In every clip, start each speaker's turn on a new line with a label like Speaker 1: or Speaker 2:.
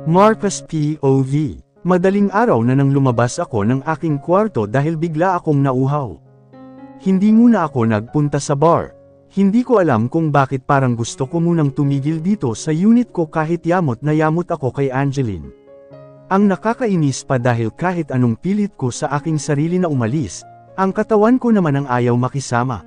Speaker 1: Marcus POV. Madaling araw na nang lumabas ako ng aking kwarto dahil bigla akong nauhaw. Hindi muna ako nagpunta sa bar. Hindi ko alam kung bakit parang gusto ko munang tumigil dito sa unit ko kahit yamot na yamot ako kay Angeline. Ang nakakainis pa dahil kahit anong pilit ko sa aking sarili na umalis, ang katawan ko naman ang ayaw makisama.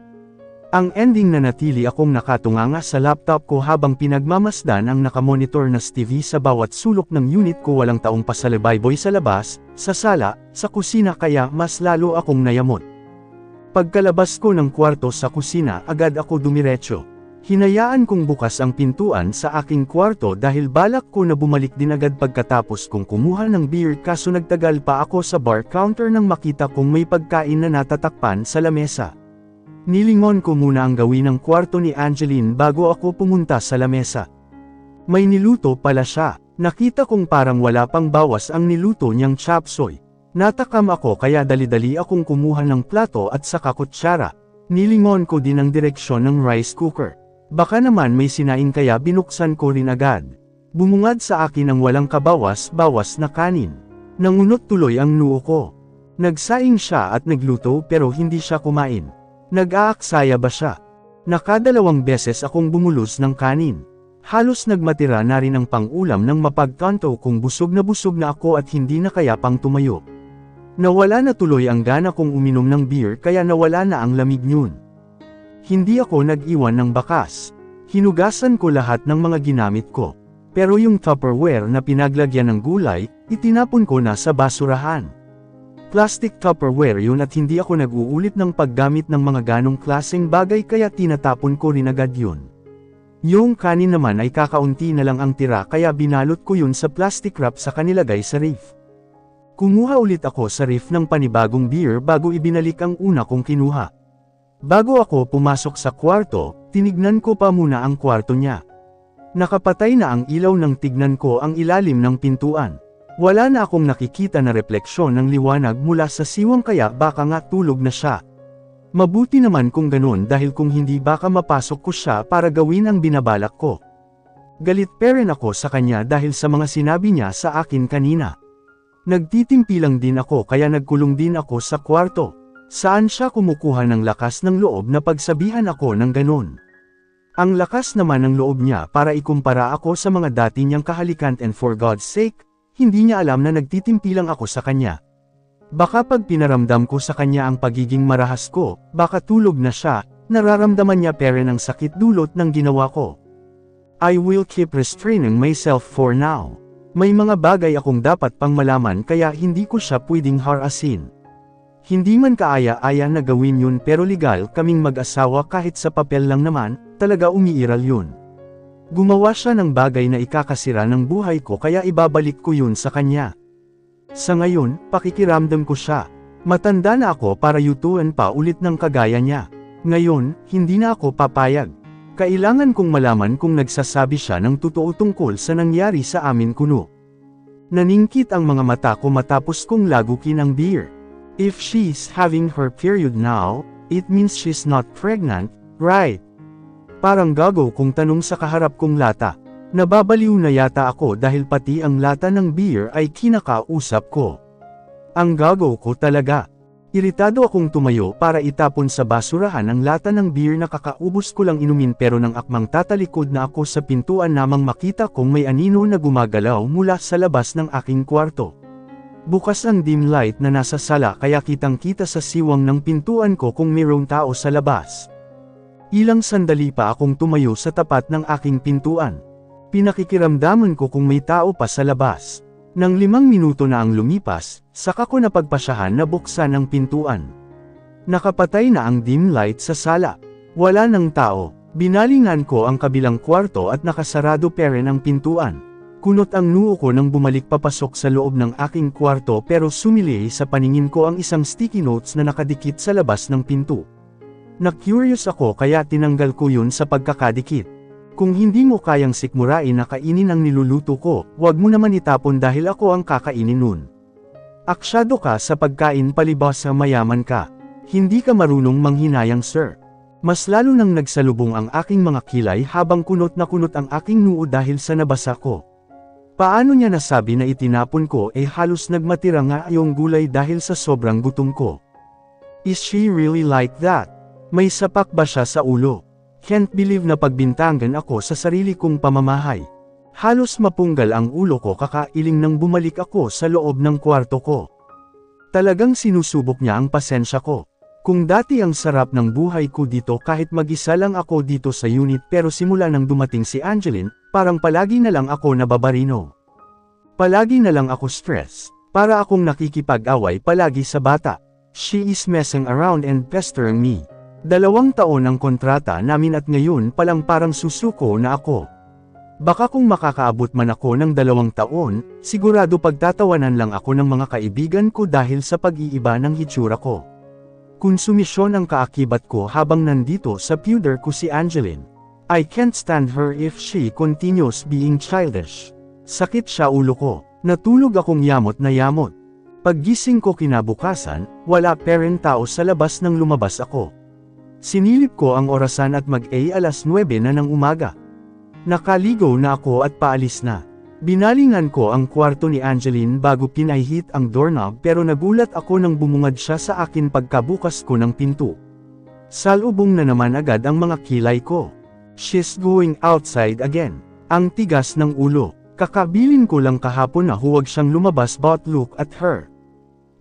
Speaker 1: Ang ending na natili akong nakatunganga sa laptop ko habang pinagmamasdan ang nakamonitor na TV sa bawat sulok ng unit ko walang taong pasalabayboy sa labas, sa sala, sa kusina kaya mas lalo akong nayamot. Pagkalabas ko ng kwarto sa kusina agad ako dumiretso. Hinayaan kong bukas ang pintuan sa aking kwarto dahil balak ko na bumalik din agad pagkatapos kong kumuha ng beer kaso nagtagal pa ako sa bar counter nang makita kong may pagkain na natatakpan sa lamesa. Nilingon ko muna ang gawin ng kwarto ni Angeline bago ako pumunta sa lamesa. May niluto pala siya. Nakita kong parang wala pang bawas ang niluto niyang chop suey. Natakam ako kaya dali-dali akong kumuha ng plato at saka kutsara. Nilingon ko din ang direksyon ng rice cooker. Baka naman may sinain kaya binuksan ko rin agad. Bumungad sa akin ang walang kabawas-bawas na kanin. Nangunot tuloy ang noo ko. Nagsaing siya at nagluto pero hindi siya kumain. Nag-aaksaya ba siya? Nakadalawang beses akong bumulos ng kanin. Halos nagmatira na rin ang pang-ulam nang mapagtanto kung busog na ako at hindi na kaya pang tumayo. Nawala na tuloy ang gana kong uminom ng beer kaya nawala na ang lamig niyon. Hindi ako nag-iwan ng bakas. Hinugasan ko lahat ng mga ginamit ko. Pero yung Tupperware na pinaglagyan ng gulay, itinapon ko na sa basurahan. Plastic Tupperware yun at hindi ako nag-uulit ng paggamit ng mga ganong klaseng bagay kaya tinatapon ko rin agad yun. Yung kanin naman ay kakaunti na lang ang tira kaya binalot ko yun sa plastic wrap sa kanilagay sa ref. Kumuha ulit ako sa ref ng panibagong beer bago ibinalik ang una kong kinuha. Bago ako pumasok sa kwarto, tinignan ko pa muna ang kwarto niya. Nakapatay na ang ilaw nang tignan ko ang ilalim ng pintuan. Wala na akong nakikita na refleksyon ng liwanag mula sa siwang kaya baka nga tulog na siya. Mabuti naman kung ganun dahil kung hindi baka mapasok ko siya para gawin ang binabalak ko. Galit pa rin ako sa kanya dahil sa mga sinabi niya sa akin kanina. Nagtitimpi lang din ako kaya nagkulong din ako sa kwarto. Saan siya kumukuha ng lakas ng loob na pagsabihan ako ng ganun? Ang lakas naman ng loob niya para ikumpara ako sa mga dati niyang kahalikan and for God's sake, hindi niya alam na nagtitimpi lang ako sa kanya. Baka pag pinaramdam ko sa kanya ang pagiging marahas ko, baka tulog na siya, nararamdaman niya pa rin ang sakit dulot ng ginawa ko. I will keep restraining myself for now. May mga bagay akong dapat pang malaman kaya hindi ko siya pwedeng harasin. Hindi man kaaya-aya na gawin yun pero legal kaming mag-asawa kahit sa papel lang naman, talaga umiiral yun. Gumawa siya ng bagay na ikakasira ng buhay ko kaya ibabalik ko yun sa kanya. Sa ngayon, pakikiramdam ko siya. Matanda na ako para yutuan pa ulit ng kagaya niya. Ngayon, hindi na ako papayag. Kailangan kong malaman kung nagsasabi siya ng totoo tungkol sa nangyari sa amin kuno. Naningkit ang mga mata ko matapos kong lagukin ang beer. If she's having her period now, it means she's not pregnant, right? Parang gago kung tanong sa kaharap kong lata. Nababaliw na yata ako dahil pati ang lata ng beer ay kinakausap ko. Ang gago ko talaga. Iritado akong tumayo para itapon sa basurahan ang lata ng beer na kakaubos ko lang inumin pero nang akmang tatalikod na ako sa pintuan namang makita kong may anino na gumagalaw mula sa labas ng aking kwarto. Bukas ang dim light na nasa sala kaya kitang-kita sa siwang ng pintuan ko kung mayroong tao sa labas. Ilang sandali pa akong tumayo sa tapat ng aking pintuan. Pinakikiramdaman ko kung may tao pa sa labas. Nang 5 minuto na ang lumipas, saka ko napagpasyahan na buksan ang pintuan. Nakapatay na ang dim light sa sala. Wala nang tao. Binalingan ko ang kabilang kwarto at nakasarado pa rin ang pintuan. Kunot ang noo ko nang bumalik papasok sa loob ng aking kwarto pero sumili sa paningin ko ang isang sticky notes na nakadikit sa labas ng pinto. Na-curious ako kaya tinanggal ko yun sa pagkakadikit. Kung hindi mo kayang sikmurain na kainin ang niluluto ko, wag mo naman itapon dahil ako ang kakainin nun. Aksyado ka sa pagkain palibhas sa mayaman ka. Hindi ka marunong manghinayang sir. Mas lalo nang nagsalubong ang aking mga kilay habang kunot na kunot ang aking noo dahil sa nabasa ko. Paano niya nasabi na itinapon ko halos nagmatira nga yung gulay dahil sa sobrang gutom ko? Is she really like that? May sapak ba siya sa ulo? Can't believe na pagbintangan ako sa sarili kong pamamahay. Halos mapunggal ang ulo ko kakailing nang bumalik ako sa loob ng kwarto ko. Talagang sinusubok niya ang pasensya ko. Kung dati ang sarap ng buhay ko dito kahit mag-isa lang ako dito sa unit pero simula nang dumating si Angeline, parang palagi na lang ako nababarino. Palagi na lang ako stress. Para akong nakikipag-away palagi sa bata. She is messing around and pestering me. 2 taon ang kontrata namin at ngayon palang parang susuko na ako. Baka kung makakaabot man ako ng 2 taon, sigurado pagtatawanan lang ako ng mga kaibigan ko dahil sa pag-iiba ng hitsura ko. Konsumisyon ang kaakibat ko habang nandito sa pewder ko si Angeline. I can't stand her if she continues being childish. Sakit siya ulo ko. Natulog akong yamot na yamot. Paggising ko kinabukasan, wala pa rin tao sa labas nang lumabas ako. Sinilip ko ang orasan at alas 9 na ng umaga. Nakaligo na ako at paalis na. Binalingan ko ang kwarto ni Angeline bago pinahit ang doorknob pero nagulat ako nang bumungad siya sa akin pagkabukas ko ng pinto. Salubong na naman agad ang mga kilay ko. She's going outside again. Ang tigas ng ulo. Kakabilin ko lang kahapon na huwag siyang lumabas but look at her.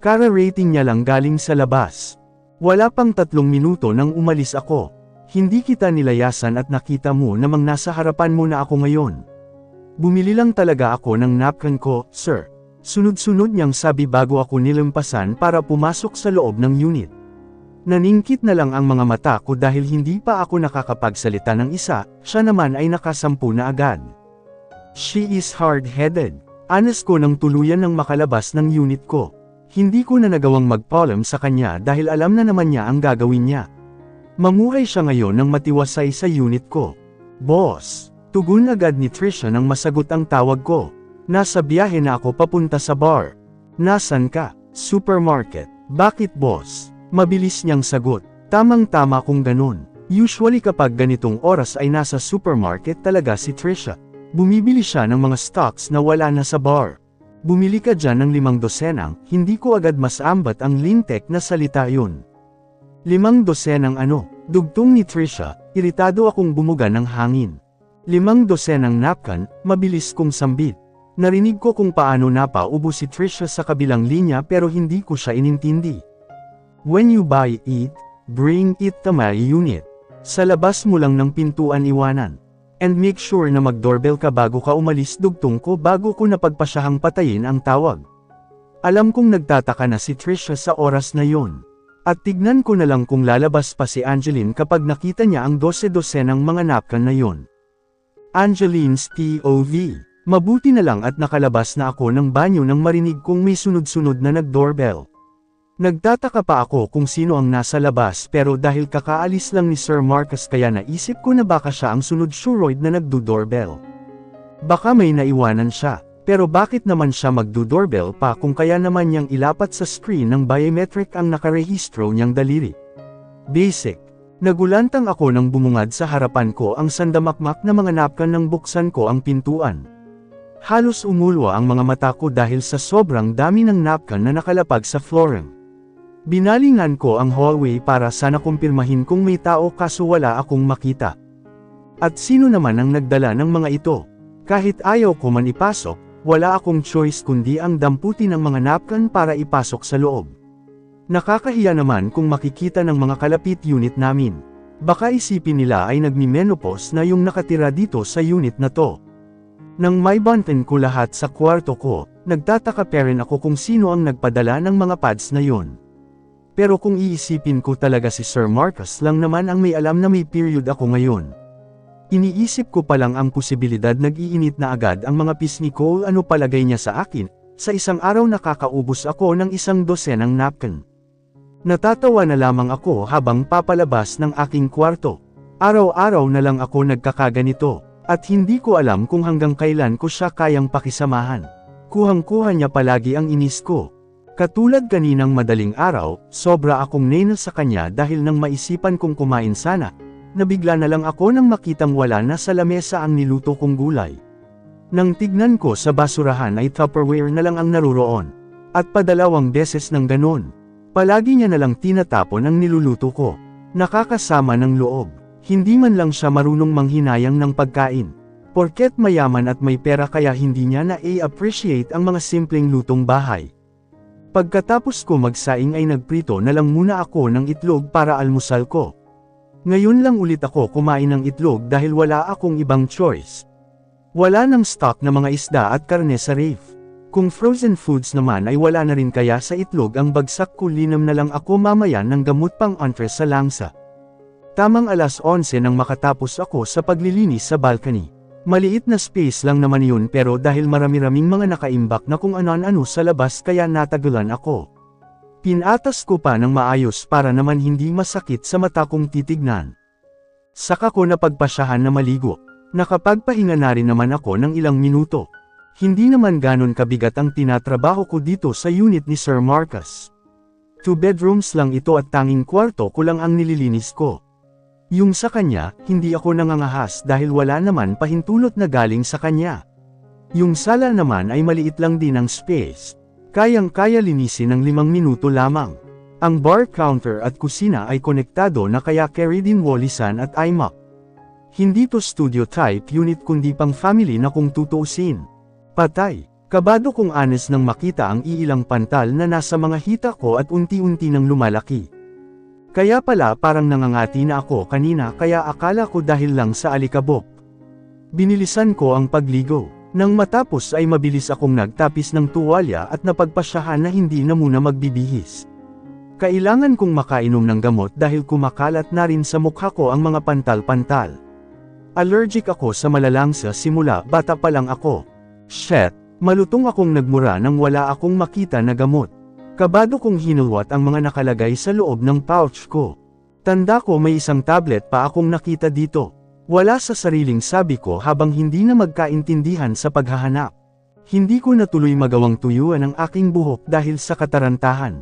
Speaker 1: Kara-rating niya lang galing sa labas. Wala pang 3 minuto nang umalis ako. Hindi kita nilayasan at nakita mo namang nasa harapan mo na ako ngayon. Bumili lang talaga ako ng napkin ko, sir. Sunod-sunod niyang sabi bago ako nilampasan para pumasok sa loob ng unit. Naningkit na lang ang mga mata ko dahil hindi pa ako nakakapagsalita ng isa, siya naman ay nakasampu na agad. She is hard-headed. Anas ko nang tuluyan ng makalabas ng unit ko. Hindi ko na nagawang magpaalam sa kanya dahil alam na naman niya ang gagawin niya. Mamuhay siya ngayon ng matiwasay sa unit ko. Boss, tugon agad ni Trisha nang masagot ang tawag ko. Nasa biyahe na ako papunta sa bar. Nasan ka? Supermarket. Bakit boss? Mabilis niyang sagot. Tamang-tama kung ganun. Usually kapag ganitong oras ay nasa supermarket talaga si Trisha. Bumibili siya ng mga stocks na wala na sa bar. Bumili ka dyan ng 5 dosenang, hindi ko agad masambat ang lintek na salita yun. 5 dosenang ano? Dugtong ni Trisha, iritado akong bumuga ng hangin. 5 dosenang napkin, mabilis kong sambit. Narinig ko kung paano napaubo si Trisha sa kabilang linya pero hindi ko siya inintindi. When you buy it, bring it to my unit. Sa labas mo lang ng pintuan iwanan. And make sure na mag-doorbell ka bago ka umalis, dugtong ko bago ko napagpasyahang patayin ang tawag. Alam kong nagtataka na si Trisha sa oras na yon. At tignan ko na lang kung lalabas pa si Angeline kapag nakita niya ang 12-dosenang mga napkin na yon. Angeline's POV. Mabuti na lang at nakalabas na ako ng banyo nang marinig kong may sunod-sunod na nag-doorbell. Nagtataka pa ako kung sino ang nasa labas pero dahil kakaalis lang ni Sir Marcus kaya naisip ko na baka siya ang sunod suroid na nagdo-doorbell. Baka may naiwanan siya, pero bakit naman siya magdo-doorbell pa kung kaya naman niyang ilapat sa screen ng biometric ang nakarehistro niyang daliri. Basic. Nagulantang ako nang bumungad sa harapan ko ang sandamakmak na mga napkin nang buksan ko ang pintuan. Halos umulwa ang mga mata ko dahil sa sobrang dami ng napkin na nakalapag sa flooring. Binalingan ko ang hallway para sana kumpirmahin kung may tao kaso wala akong makita. At sino naman ang nagdala ng mga ito? Kahit ayaw ko man ipasok, wala akong choice kundi ang damputin ng mga napkin para ipasok sa loob. Nakakahiya naman kung makikita ng mga kalapit unit namin. Baka isipin nila ay nagmi-menopause na yung nakatira dito sa unit na to. Nang may banten ko lahat sa kwarto ko, nagtataka pa rin ako kung sino ang nagpadala ng mga pads na yon. Pero kung iisipin ko talaga si Sir Marcus lang naman ang may alam na may period ako ngayon. Iniisip ko pa lang ang posibilidad nag-iinit na agad ang mga pisngi ko ano palagay niya sa akin, sa isang araw nakakaubos ako ng 1 dosenang napkin. Natatawa na lamang ako habang papalabas ng aking kwarto. Araw-araw na lang ako nagkakaganito, at hindi ko alam kung hanggang kailan ko siya kayang pakisamahan. Kuhang-kuha niya palagi ang inis ko. Katulad kaninang madaling araw, sobra akong nena sa kanya dahil nang maisipan kong kumain sana, nabigla na lang ako nang makitang wala na sa lamesa ang niluto kong gulay. Nang tignan ko sa basurahan ay Tupperware na lang ang naruroon. At padalawang beses ng ganon. Palagi niya na lang tinatapon ang niluluto ko. Nakakasama ng loob. Hindi man lang siya marunong manghinayang ng pagkain. Porket mayaman at may pera kaya hindi niya na-appreciate ang mga simpleng lutong bahay. Pagkatapos ko magsaing ay nagprito na lang muna ako ng itlog para almusal ko. Ngayon lang ulit ako kumain ng itlog dahil wala akong ibang choice. Wala nang stock na mga isda at karne sa ref. Kung frozen foods naman ay wala na rin kaya sa itlog ang bagsak ko linam na lang ako mamaya ng gamot pang entre sa langsa. Tamang 11:00 nang makatapos ako sa paglilinis sa balcony. Maliit na space lang naman yun pero dahil marami-raming mga nakaimbak na kung ano-ano sa labas kaya natagalan ako. Pinatas ko pa ng maayos para naman hindi masakit sa mata kong titignan. Saka ko napagpasyahan na maligo. Nakapagpahinga na rin naman ako ng ilang minuto. Hindi naman ganon kabigat ang tinatrabaho ko dito sa unit ni Sir Marcus. 2 bedrooms lang ito at tanging kwarto ko lang ang nililinis ko. Yung sa kanya, hindi ako nangangahas dahil wala naman pahintulot na galing sa kanya. Yung sala naman ay maliit lang din ang space. Kayang-kaya linisin ng 5 minuto lamang. Ang bar counter at kusina ay konektado na kaya carry din walisan at iMac. Hindi to studio type unit kundi pang family na kung tutuusin. Patay, kabado kong honest nang makita ang iilang pantal na nasa mga hita ko at unti-unti nang lumalaki. Kaya pala parang nangangati na ako kanina kaya akala ko dahil lang sa alikabok. Binilisan ko ang pagligo. Nang matapos ay mabilis akong nagtapis ng tuwalya at napagpasyahan na hindi na muna magbibihis. Kailangan kong makainom ng gamot dahil kumakalat na rin sa mukha ko ang mga pantal-pantal. Allergic ako sa malalangsa simula bata pa lang ako. Shit, malutong akong nagmura nang wala akong makita na gamot. Kabado kong hinulwat ang mga nakalagay sa loob ng pouch ko. Tanda ko may isang tablet pa akong nakita dito. Wala sa sariling sabi ko habang hindi na magkaintindihan sa paghahanap. Hindi ko natuloy magawang tuyuan ang aking buhok dahil sa katarantahan.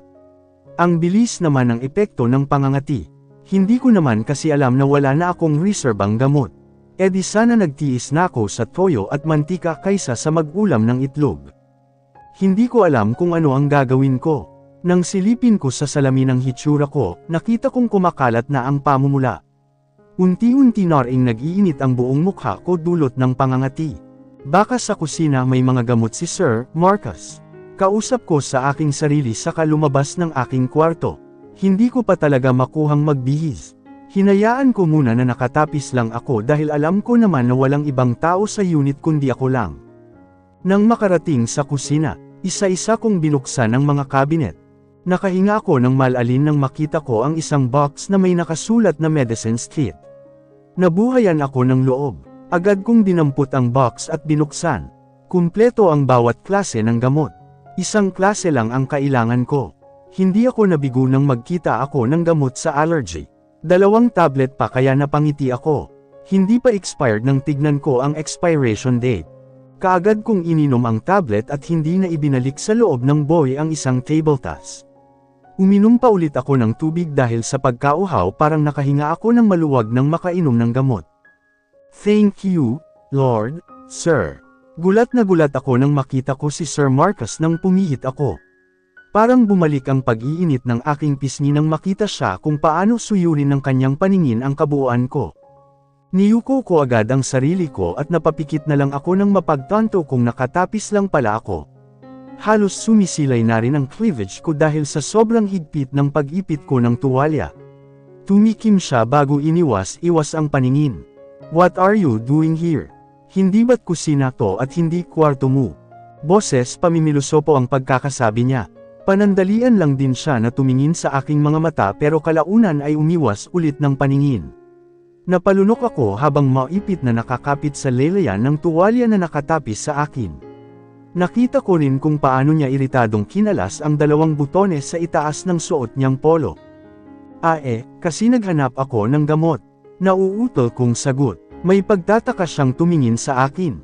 Speaker 1: Ang bilis naman ng epekto ng pangangati. Hindi ko naman kasi alam na wala na akong reserbang gamot. E di sana nagtiis na ako sa toyo at mantika kaysa sa mag-ulam ng itlog. Hindi ko alam kung ano ang gagawin ko. Nang silipin ko sa salamin ng hitsura ko, nakita kong kumakalat na ang pamumula. Unti-unti na ring nag-iinit ang buong mukha ko dulot ng pangangati. Baka sa kusina may mga gamot si Sir Marcus. Kausap ko sa aking sarili saka lumabas ng aking kwarto. Hindi ko pa talaga makuhang magbihis. Hinayaan ko muna na nakatapis lang ako dahil alam ko naman na walang ibang tao sa unit kundi ako lang. Nang makarating sa kusina, isa-isa kong binuksan ang mga kabinet. Nakahinga ako ng malalim nang makita ko ang isang box na may nakasulat na medicines kit. Nabuhayan ako ng loob. Agad kong dinampot ang box at binuksan. Kumpleto ang bawat klase ng gamot. Isang klase lang ang kailangan ko. Hindi ako nabigo nang magkita ako ng gamot sa allergy. 2 tablet pa kaya napangiti ako. Hindi pa expired nang tignan ko ang expiration date. Kaagad kong ininom ang tablet at hindi na ibinalik sa loob ng boy ang isang table task. Uminom pa ulit ako ng tubig dahil sa pagkauhaw parang nakahinga ako ng maluwag nang makainom ng gamot. Thank you, Lord, Sir. Gulat na gulat ako nang makita ko si Sir Marcus nang pumihit ako. Parang bumalik ang pag-iinit ng aking pisngi nang makita siya kung paano suyurin ng kanyang paningin ang kabuuan ko. Niyuko ko agad ang sarili ko at napapikit na lang ako nang mapagtanto kung nakatapis lang pala ako. Halos sumisilay na rin ang cleavage ko dahil sa sobrang higpit ng pag-ipit ko ng tuwalya. Tumikim siya bago iniwas-iwas ang paningin. What are you doing here? Hindi ba't kusina to at hindi kwarto mo? Boses pamimiloso po ang pagkakasabi niya. Panandalian lang din siya na tumingin sa aking mga mata pero kalaunan ay umiwas ulit ng paningin. Napalunok ako habang maipit na nakakapit sa lelayan ng tuwalya na nakatapis sa akin. Nakita ko rin kung paano niya iritadong kinalas ang 2 butones sa itaas ng suot niyang polo. Kasi naghanap ako ng gamot. Nauutol kong sagot. May pagtataka siyang tumingin sa akin.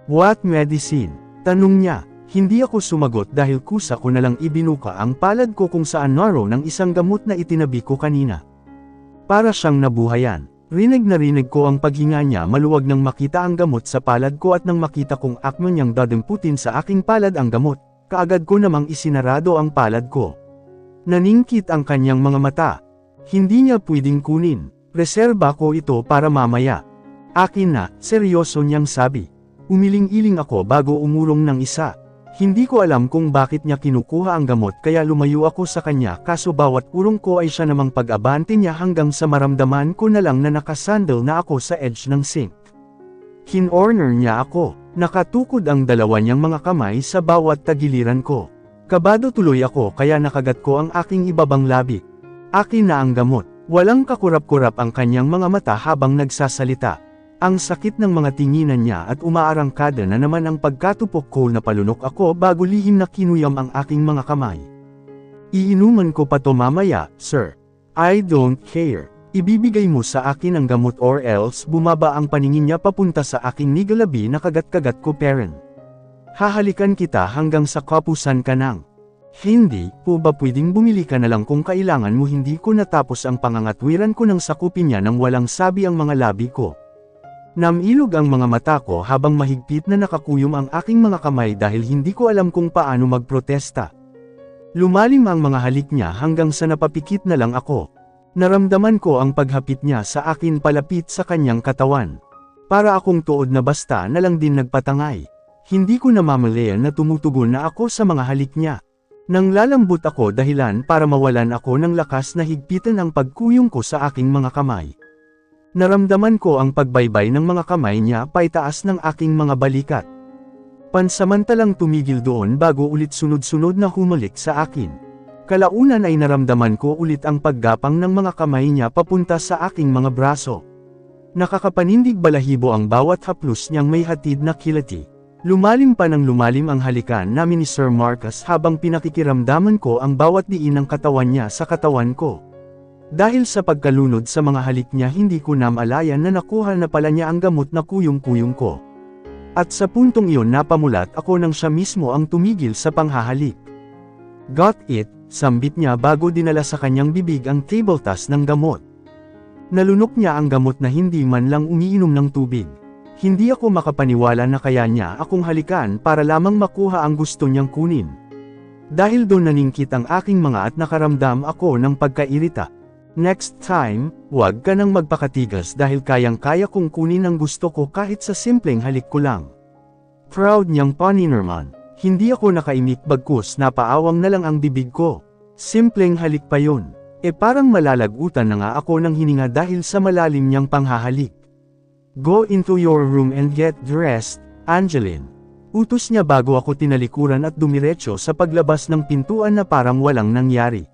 Speaker 1: What medicine? Tanong niya. Hindi ako sumagot dahil kusa ko na lang ibinuka ang palad ko kung saan naro ng isang gamot na itinabi ko kanina. Para siyang nabuhayan. Rinig na rinig ko ang paghinga niya maluwag nang makita ang gamot sa palad ko at nang makita kong akmo niyang dadamputin sa aking palad ang gamot, kaagad ko namang isinarado ang palad ko. Naningkit ang kanyang mga mata. Hindi niya pwedeng kunin. Reserba ko ito para mamaya. Akin na, seryoso niyang sabi. Umiling-iling ako bago umurong ng isa. Hindi ko alam kung bakit niya kinukuha ang gamot kaya lumayo ako sa kanya kaso bawat urong ko ay siya namang pag-abante niya hanggang sa maramdaman ko na lang na nakasandal na ako sa edge ng sink. Kinorner niya ako. Nakatukod ang dalawa niyang mga kamay sa bawat tagiliran ko. Kabado tuloy ako kaya nakagat ko ang aking ibabang labi. Akin na ang gamot. Walang kakurap-kurap ang kanyang mga mata habang nagsasalita. Ang sakit ng mga tinginan niya at umaarangkada na naman ang pagkatupok ko na palunok ako bago lihim na kinuyam ang aking mga kamay. Iinuman ko pa to mamaya, sir. I don't care. Ibibigay mo sa akin ang gamot or else bumaba ang paningin niya papunta sa aking nigalabi na kagat-kagat ko parent. Hahalikan kita hanggang sa kapusan ka nang. Hindi po ba pwedeng bumili ka na lang kung kailangan mo hindi ko natapos ang pangangatwiran ko nang sakupin niya nang walang sabi ang mga labi ko. Namilog ang mga mata ko habang mahigpit na nakakuyom ang aking mga kamay dahil hindi ko alam kung paano magprotesta. Lumalim ang mga halik niya hanggang sa napapikit na lang ako. Naramdaman ko ang paghapit niya sa akin palapit sa kanyang katawan. Para akong tuod na basta na lang din nagpatangay. Hindi ko namamalayan na tumutugon na ako sa mga halik niya. Nang lalambot ako dahilan para mawalan ako ng lakas na higpitan ang pagkuyong ko sa aking mga kamay. Naramdaman ko ang pagbaybay ng mga kamay niya paitaas ng aking mga balikat. Pansamantalang tumigil doon bago ulit sunod-sunod na humalik sa akin. Kalaunan ay naramdaman ko ulit ang paggapang ng mga kamay niya papunta sa aking mga braso. Nakakapanindig balahibo ang bawat haplos niyang may hatid na kilati. Lumalim pa ng lumalim ang halikan namin ni Sir Marcus habang pinakikiramdaman ko ang bawat diin ng katawan niya sa katawan ko. Dahil sa pagkalunod sa mga halik niya hindi ko namalayan na nakuha na pala niya ang gamot na kuyong-kuyong ko. At sa puntong iyon napamulat ako nang siya mismo ang tumigil sa panghahalik. Got it, sambit niya bago dinala sa kanyang bibig ang tabletas ng gamot. Nalunok niya ang gamot na hindi man lang umiinom ng tubig. Hindi ako makapaniwala na kaya niya akong halikan para lamang makuha ang gusto niyang kunin. Dahil doon naningkit ang aking mga at nakaramdam ako ng pagkairita. Next time, wag ka nang magpakatigas dahil kayang-kaya kong kunin ang gusto ko kahit sa simpleng halik ko lang. Proud niyang paninirman. Hindi ako nakaimik bagkus napaawang na lang ang bibig ko. Simpleng halik pa yun. Parang malalagutan na nga ako ng hininga dahil sa malalim niyang panghahalik. Go into your room and get dressed, Angeline. Utos niya bago ako tinalikuran at dumiretso sa paglabas ng pintuan na parang walang nangyari.